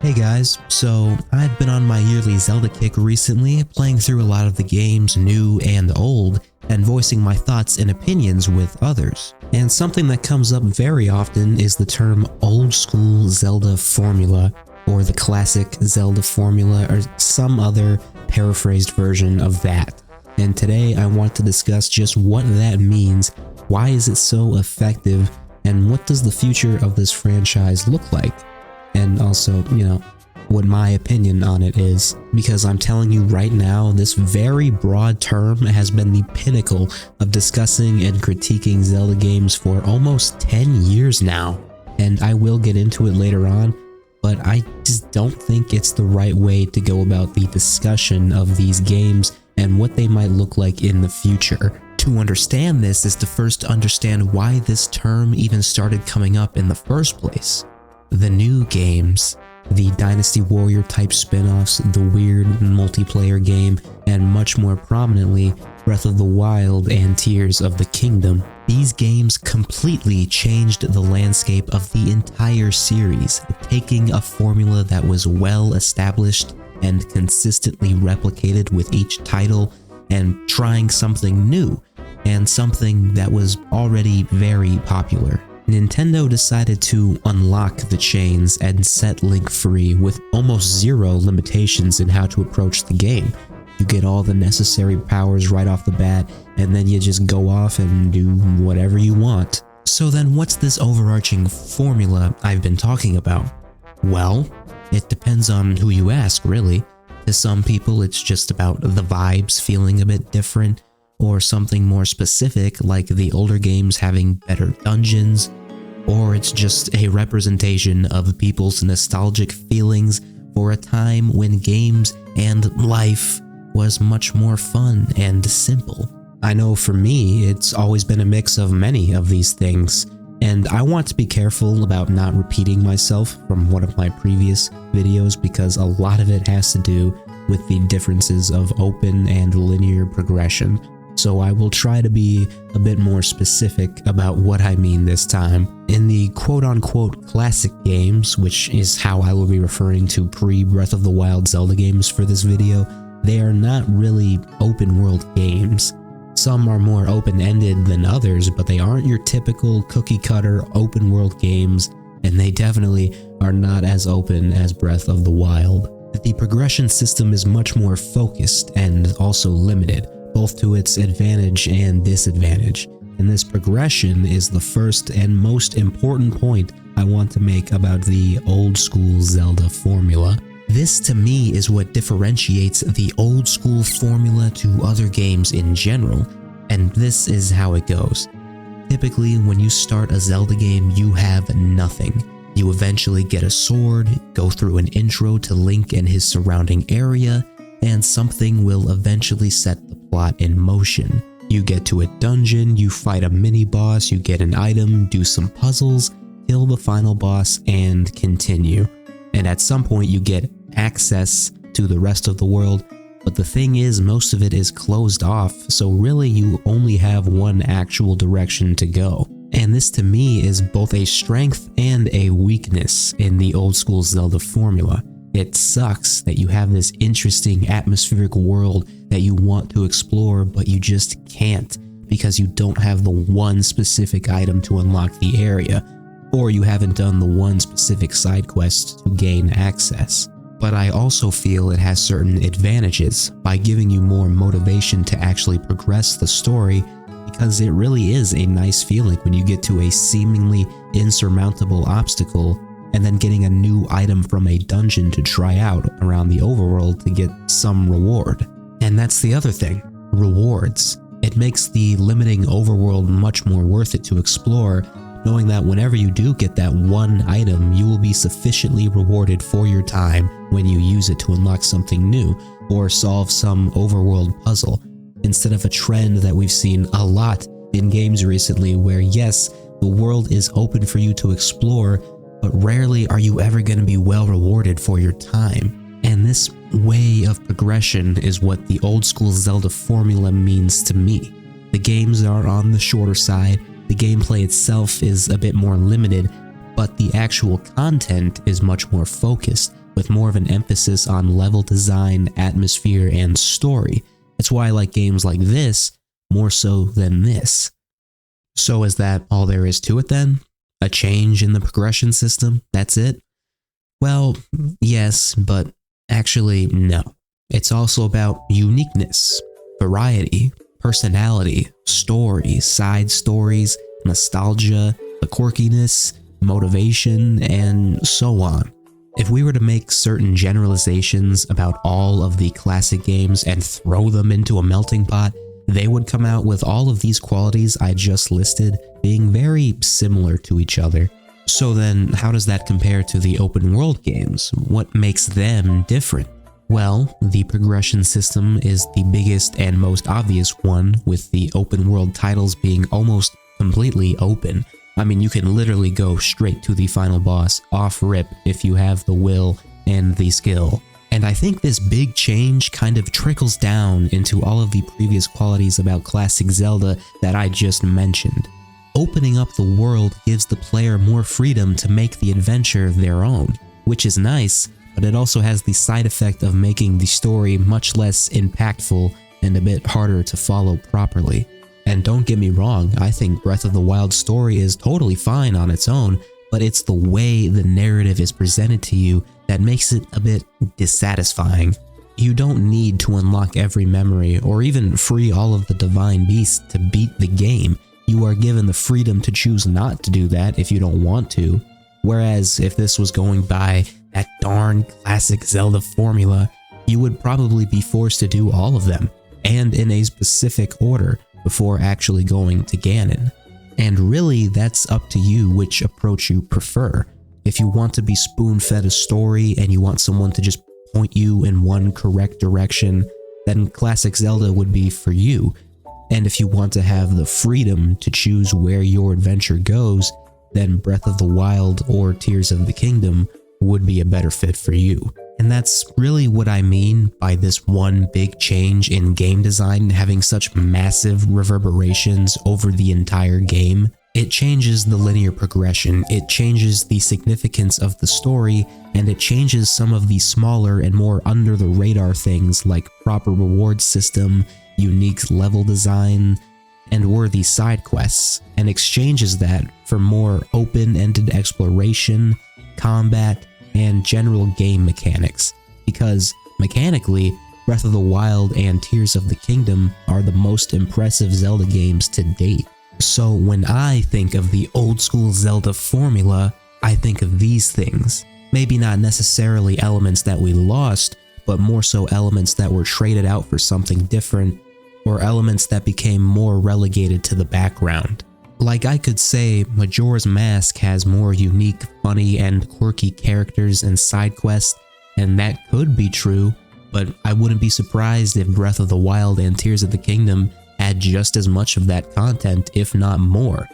Hey guys, so I've been on my yearly Zelda kick recently, playing through a lot of the games, new and old, and voicing my thoughts and opinions with others. And something that comes up very often is the term old school Zelda formula, or the classic Zelda formula, or some other paraphrased version of that. And today I want to discuss just what that means, why is it so effective, and what does the future of this franchise look like? And also, what my opinion on it is, because I'm telling you right now, this very broad term has been the pinnacle of discussing and critiquing Zelda games for almost 10 years now. And I will get into it later on, but I just don't think it's the right way to go about the discussion of these games and what they might look like in the future. To understand this is to first understand why this term even started coming up in the first place. The new games, the Dynasty Warrior type spin-offs, the weird multiplayer game, and much more prominently, Breath of the Wild and Tears of the Kingdom. These games completely changed the landscape of the entire series, taking a formula that was well established and consistently replicated with each title and trying something new and something that was already very popular. Nintendo decided to unlock the chains and set Link free with almost zero limitations in how to approach the game. You get all the necessary powers right off the bat, and then you just go off and do whatever you want. So then what's this overarching formula I've been talking about? Well, it depends on who you ask, really. To some people it's just about the vibes feeling a bit different, or something more specific like the older games having better dungeons, or it's just a representation of people's nostalgic feelings for a time when games and life was much more fun and simple. I know for me, it's always been a mix of many of these things, and I want to be careful about not repeating myself from one of my previous videos because a lot of it has to do with the differences of open and linear progression. So I will try to be a bit more specific about what I mean this time. In the quote-unquote classic games, which is how I will be referring to pre-Breath of the Wild Zelda games for this video, they are not really open-world games. Some are more open-ended than others, but they aren't your typical cookie-cutter open-world games, and they definitely are not as open as Breath of the Wild. The progression system is much more focused and also limited, both to its advantage and disadvantage, and this progression is the first and most important point I want to make about the old school Zelda formula. This to me is what differentiates the old school formula to other games in general, and this is how it goes. Typically, when you start a Zelda game, you have nothing. You eventually get a sword, go through an intro to Link and his surrounding area, and something will eventually set the plot in motion. You get to a dungeon, you fight a mini-boss, you get an item, do some puzzles, kill the final boss, and continue. And at some point you get access to the rest of the world, but the thing is most of it is closed off, so really you only have one actual direction to go. And this to me is both a strength and a weakness in the old school Zelda formula. It sucks that you have this interesting atmospheric world that you want to explore, but you just can't because you don't have the one specific item to unlock the area, or you haven't done the one specific side quest to gain access. But I also feel it has certain advantages by giving you more motivation to actually progress the story, because it really is a nice feeling when you get to a seemingly insurmountable obstacle and then getting a new item from a dungeon to try out around the overworld to get some reward. And that's the other thing, rewards. It makes the limiting overworld much more worth it to explore, knowing that whenever you do get that one item, you will be sufficiently rewarded for your time when you use it to unlock something new or solve some overworld puzzle, instead of a trend that we've seen a lot in games recently where yes, the world is open for you to explore, but rarely are you ever going to be well rewarded for your time. And this way of progression is what the old school Zelda formula means to me. The games are on the shorter side, the gameplay itself is a bit more limited, but the actual content is much more focused, with more of an emphasis on level design, atmosphere, and story. It's why I like games like this more so than this. So is that all there is to it then? A change in the progression system? That's it? Well, yes, but actually no. It's also about uniqueness, variety, personality, story, side stories, nostalgia, the quirkiness, motivation, and so on. If we were to make certain generalizations about all of the classic games and throw them into a melting pot, they would come out with all of these qualities I just listed being very similar to each other. So then, how does that compare to the open world games? What makes them different? Well, the progression system is the biggest and most obvious one, with the open world titles being almost completely open. I mean, you can literally go straight to the final boss off rip if you have the will and the skill. And I think this big change kind of trickles down into all of the previous qualities about classic Zelda that I just mentioned. Opening up the world gives the player more freedom to make the adventure their own, which is nice, but it also has the side effect of making the story much less impactful and a bit harder to follow properly. And don't get me wrong, I think Breath of the Wild story is totally fine on its own, but it's the way the narrative is presented to you that makes it a bit dissatisfying. You don't need to unlock every memory or even free all of the divine beasts to beat the game. You are given the freedom to choose not to do that if you don't want to. Whereas if this was going by that darn classic Zelda formula, you would probably be forced to do all of them, and in a specific order, before actually going to Ganon. And really, that's up to you which approach you prefer. If you want to be spoon-fed a story and you want someone to just point you in one correct direction, then classic Zelda would be for you. And if you want to have the freedom to choose where your adventure goes, then Breath of the Wild or Tears of the Kingdom would be a better fit for you. And that's really what I mean by this one big change in game design having such massive reverberations over the entire game. It changes the linear progression, it changes the significance of the story, and it changes some of the smaller and more under the radar things like proper reward system, unique level design, and worthy side quests, and exchanges that for more open-ended exploration, combat, and general game mechanics, because mechanically, Breath of the Wild and Tears of the Kingdom are the most impressive Zelda games to date. So when I think of the old school Zelda formula, I think of these things. Maybe not necessarily elements that we lost, but more so elements that were traded out for something different, or elements that became more relegated to the background. Like I could say Majora's Mask has more unique, funny, and quirky characters and side quests, and that could be true, but I wouldn't be surprised if Breath of the Wild and Tears of the Kingdom had just as much of that content, if not more.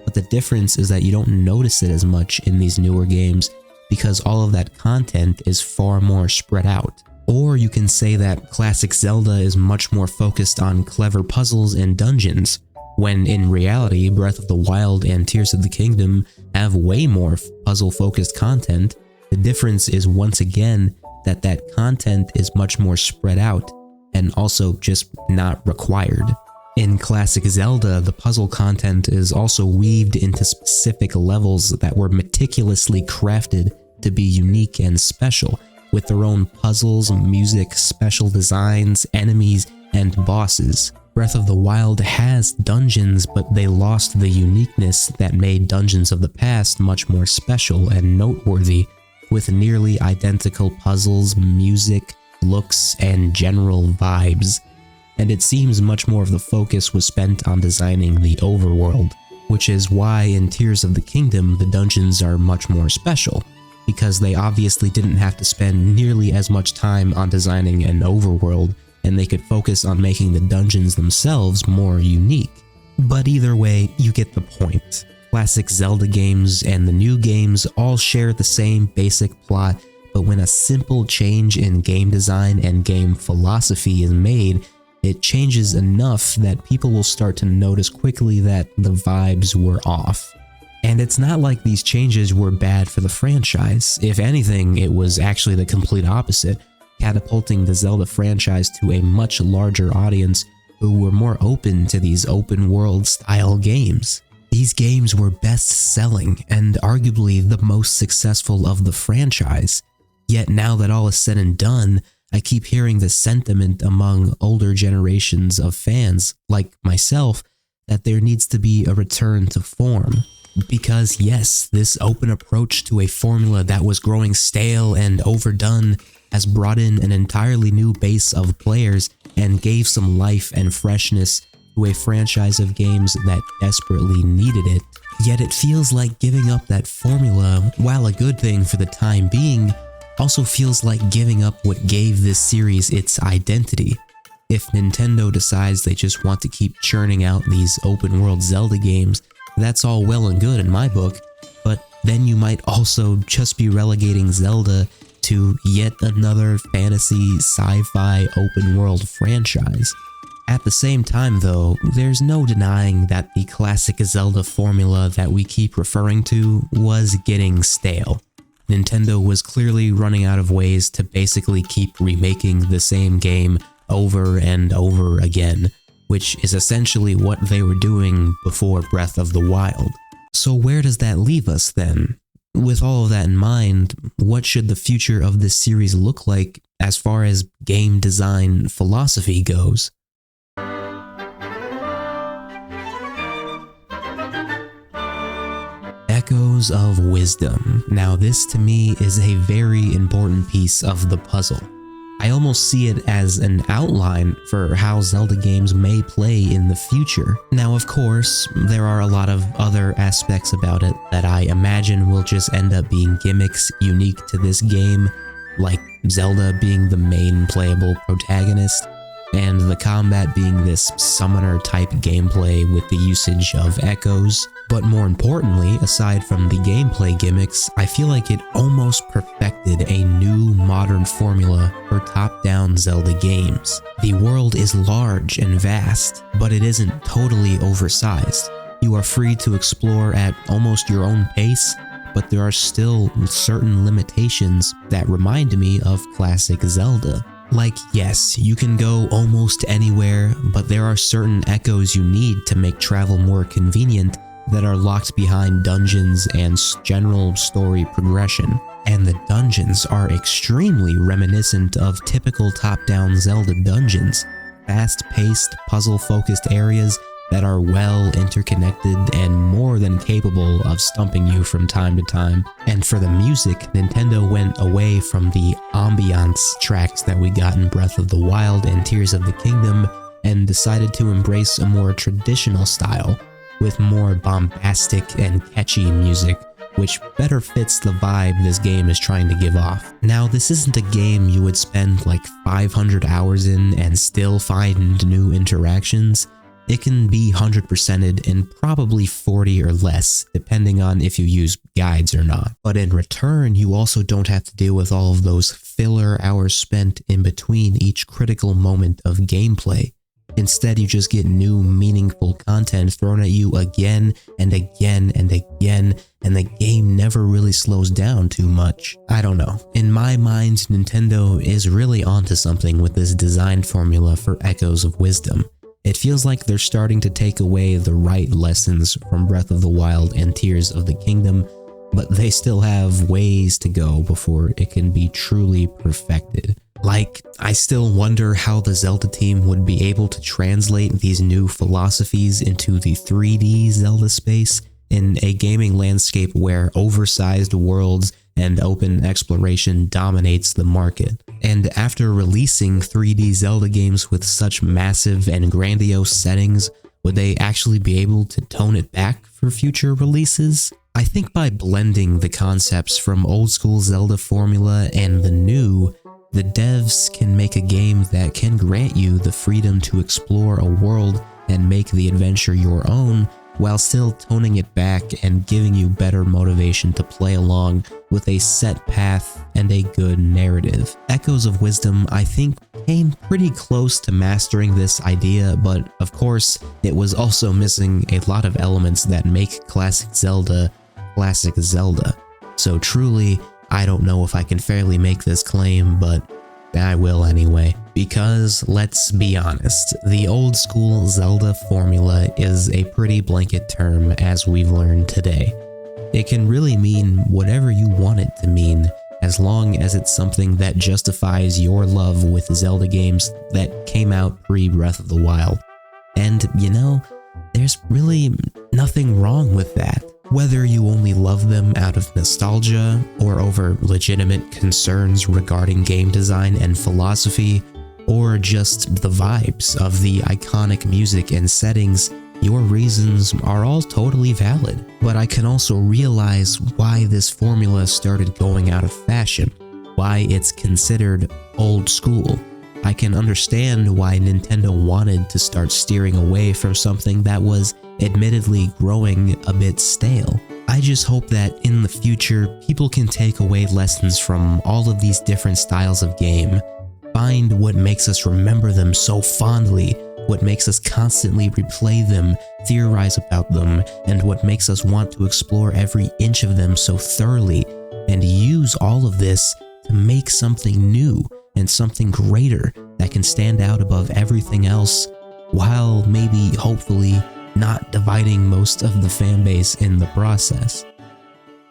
But the difference is that you don't notice it as much in these newer games because all of that content is far more spread out. Or you can say that classic Zelda is much more focused on clever puzzles and dungeons, when in reality, Breath of the Wild and Tears of the Kingdom have way more puzzle-focused content. The difference is once again that that content is much more spread out and also just not required. In classic Zelda, the puzzle content is also weaved into specific levels that were meticulously crafted to be unique and special, with their own puzzles, music, special designs, enemies, and bosses. Breath of the Wild has dungeons, but they lost the uniqueness that made dungeons of the past much more special and noteworthy, with nearly identical puzzles, music, looks, and general vibes. And it seems much more of the focus was spent on designing the overworld, which is why in Tears of the Kingdom the dungeons are much more special, because they obviously didn't have to spend nearly as much time on designing an overworld, and they could focus on making the dungeons themselves more unique. But either way, you get the point. Classic Zelda games and the new games all share the same basic plot, but when a simple change in game design and game philosophy is made, it changes enough that people will start to notice quickly that the vibes were off. And it's not like these changes were bad for the franchise. If anything, it was actually the complete opposite, catapulting the Zelda franchise to a much larger audience who were more open to these open world style games. These games were best-selling and arguably the most successful of the franchise. Yet now that all is said and done, I keep hearing the sentiment among older generations of fans, like myself, that there needs to be a return to form. Because yes, this open approach to a formula that was growing stale and overdone has brought in an entirely new base of players and gave some life and freshness to a franchise of games that desperately needed it. Yet it feels like giving up that formula, while a good thing for the time being, also feels like giving up what gave this series its identity. If Nintendo decides they just want to keep churning out these open world Zelda games, that's all well and good in my book, but then you might also just be relegating Zelda to yet another fantasy sci-fi open world franchise. At the same time though, there's no denying that the classic Zelda formula that we keep referring to was getting stale. Nintendo was clearly running out of ways to basically keep remaking the same game over and over again, which is essentially what they were doing before Breath of the Wild. So where does that leave us then? With all of that in mind, what should the future of this series look like as far as game design philosophy goes? Echoes of Wisdom. Now this to me is a very important piece of the puzzle. I almost see it as an outline for how Zelda games may play in the future. Now of course, there are a lot of other aspects about it that I imagine will just end up being gimmicks unique to this game, like Zelda being the main playable protagonist, and the combat being this summoner-type gameplay with the usage of echoes. But more importantly, aside from the gameplay gimmicks, I feel like it almost perfected a new modern formula for top-down Zelda games. The world is large and vast, but it isn't totally oversized. You are free to explore at almost your own pace, but there are still certain limitations that remind me of classic Zelda. Like, yes, you can go almost anywhere, but there are certain echoes you need to make travel more convenient that are locked behind dungeons and general story progression. And the dungeons are extremely reminiscent of typical top-down Zelda dungeons. Fast-paced, puzzle-focused areas that are well interconnected and more than capable of stumping you from time to time. And for the music, Nintendo went away from the ambiance tracks that we got in Breath of the Wild and Tears of the Kingdom and decided to embrace a more traditional style with more bombastic and catchy music, which better fits the vibe this game is trying to give off. Now, this isn't a game you would spend like 500 hours in and still find new interactions. It can be 100%ed in probably 40 or less, depending on if you use guides or not. But in return, you also don't have to deal with all of those filler hours spent in between each critical moment of gameplay. Instead, you just get new, meaningful content thrown at you again and again and again, and the game never really slows down too much. I don't know. In my mind, Nintendo is really onto something with this design formula for Echoes of Wisdom. It feels like they're starting to take away the right lessons from Breath of the Wild and Tears of the Kingdom, but they still have ways to go before it can be truly perfected. Like, I still wonder how the Zelda team would be able to translate these new philosophies into the 3D Zelda space in a gaming landscape where oversized worlds and open exploration dominates the market. And after releasing 3D Zelda games with such massive and grandiose settings, would they actually be able to tone it back for future releases? I think by blending the concepts from old school Zelda formula and the new, the devs can make a game that can grant you the freedom to explore a world and make the adventure your own, while still toning it back and giving you better motivation to play along with a set path and a good narrative. Echoes of Wisdom, I think, came pretty close to mastering this idea, but of course, it was also missing a lot of elements that make classic Zelda. So truly, I don't know if I can fairly make this claim, but I will anyway. Because, let's be honest, the old school Zelda formula is a pretty blanket term as we've learned today. It can really mean whatever you want it to mean, as long as it's something that justifies your love with Zelda games that came out pre-Breath of the Wild. And, you know, there's really nothing wrong with that. Whether you only love them out of nostalgia or over legitimate concerns regarding game design and philosophy, or just the vibes of the iconic music and settings, your reasons are all totally valid. But I can also realize why this formula started going out of fashion, why it's considered old school. I can understand why Nintendo wanted to start steering away from something that was admittedly growing a bit stale. I just hope that in the future, people can take away lessons from all of these different styles of game, find what makes us remember them so fondly, what makes us constantly replay them, theorize about them, and what makes us want to explore every inch of them so thoroughly, and use all of this to make something new and something greater that can stand out above everything else, while maybe, hopefully, not dividing most of the fan base in the process.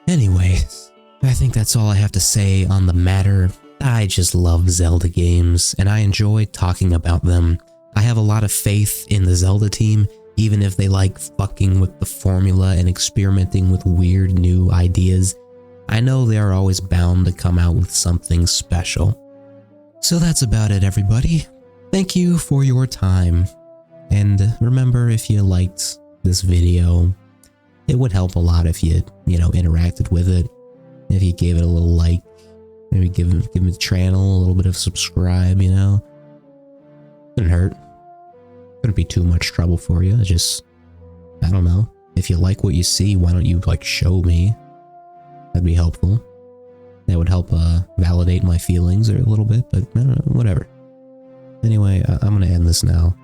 Anyways, I think that's all I have to say on the matter. I just love Zelda games, and I enjoy talking about them. I have a lot of faith in the Zelda team, even if they like fucking with the formula and experimenting with weird new ideas. I know they are always bound to come out with something special. So that's about it, everybody. Thank you for your time. And remember, if you liked this video, it would help a lot if you interacted with it. If you gave it a little like, maybe give the channel a little bit of subscribe, Couldn't hurt. Couldn't be too much trouble for you. I don't know. If you like what you see, why don't you show me? That'd be helpful. That would help validate my feelings a little bit, but I don't know, whatever. Anyway, I'm gonna end this now.